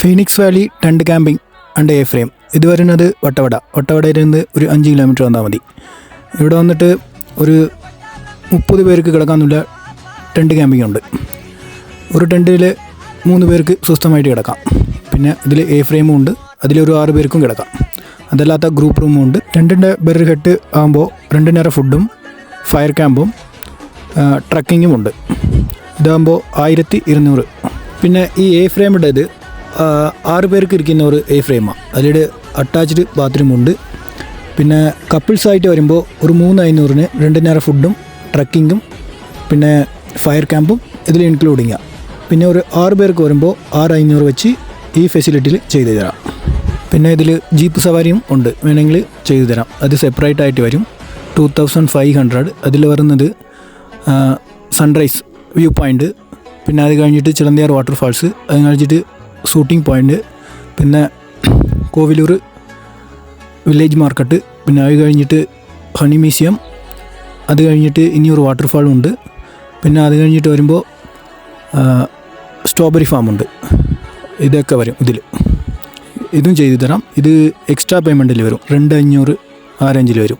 Phoenix Valley tent camping and A frame. ഇത് വരുന്നത് വട്ടവടയിൽ നിന്ന് ഒരു 5 കിലോമീറ്റർ വന്നാൽ മതി. ഇവിടെ വന്നിട്ട് ഒരു 30 പേർക്ക് കിടക്കാനുള്ള ടെൻറ്റ് ക്യാമ്പിംഗ് ഉണ്ട്. ഒരു ടെൻറ്റിൽ 3 പേർക്ക് സ്വസ്ഥമായിട്ട് കിടക്കാം. പിന്നെ ഇതിൽ എ ഫ്രെയിമും ഉണ്ട്, അതിലൊരു 6 പേർക്കും കിടക്കാം. അതല്ലാത്ത ഗ്രൂപ്പ് റൂമും ഉണ്ട്. ടെൻറ്റിൻ്റെ ബെർ ഹെട്ട് ആകുമ്പോൾ 2 നേരം ഫുഡും ഫയർ ക്യാമ്പും ട്രക്കിങ്ങും ഉണ്ട്. ഇതാകുമ്പോൾ 1200. പിന്നെ ഈ എ ഫ്രെയിമിൻ്റേത് 6 പേർക്ക് ഇരിക്കുന്ന ഒരു എ ഫ്രെയിമാണ്. അതിൽ അറ്റാച്ച്ഡ് ബാത്റൂമുണ്ട്. പിന്നെ കപ്പിൾസായിട്ട് വരുമ്പോൾ ഒരു 3500-ന് 2 നേരം ഫുഡും ട്രക്കിങ്ങും പിന്നെ ഫയർ ക്യാമ്പും ഇതിൽ ഇൻക്ലൂഡിങ്ങാണ്. പിന്നെ ഒരു 6 പേർക്ക് വരുമ്പോൾ 6500 വെച്ച് ഈ ഫെസിലിറ്റിയിൽ ചെയ്തു തരാം. പിന്നെ ഇതിൽ ജീപ്പ് സവാരിയും ഉണ്ട്, വേണമെങ്കിൽ ചെയ്തു തരാം. അത് സെപ്പറേറ്റ് ആയിട്ട് വരും, 2500. അതിൽ വരുന്നത് സൺറൈസ് വ്യൂ പോയിൻ്റ്, പിന്നെ അത് കഴിഞ്ഞിട്ട് ചിലന്തിയാർ വാട്ടർഫാൾസ്, അത് കഴിഞ്ഞിട്ട് ഷൂട്ടിംഗ് പോയിൻ്റ്, പിന്നെ കോവിലൂർ വില്ലേജ് മാർക്കറ്റ്, പിന്നെ അത് കഴിഞ്ഞിട്ട് ഹണി മ്യൂസിയം, അത് കഴിഞ്ഞിട്ട് ഇനിയൊരു വാട്ടർഫാളും ഉണ്ട്. പിന്നെ അത് കഴിഞ്ഞിട്ട് വരുമ്പോൾ സ്ട്രോബെറി ഫാമുണ്ട്. ഇതൊക്കെ വരും ഇതിൽ. ഇതും ചെയ്തു തരാം. ഇത് എക്സ്ട്രാ പേയ്മെൻറ്റിൽ വരും, 2500 ആ റേഞ്ചിൽ വരും.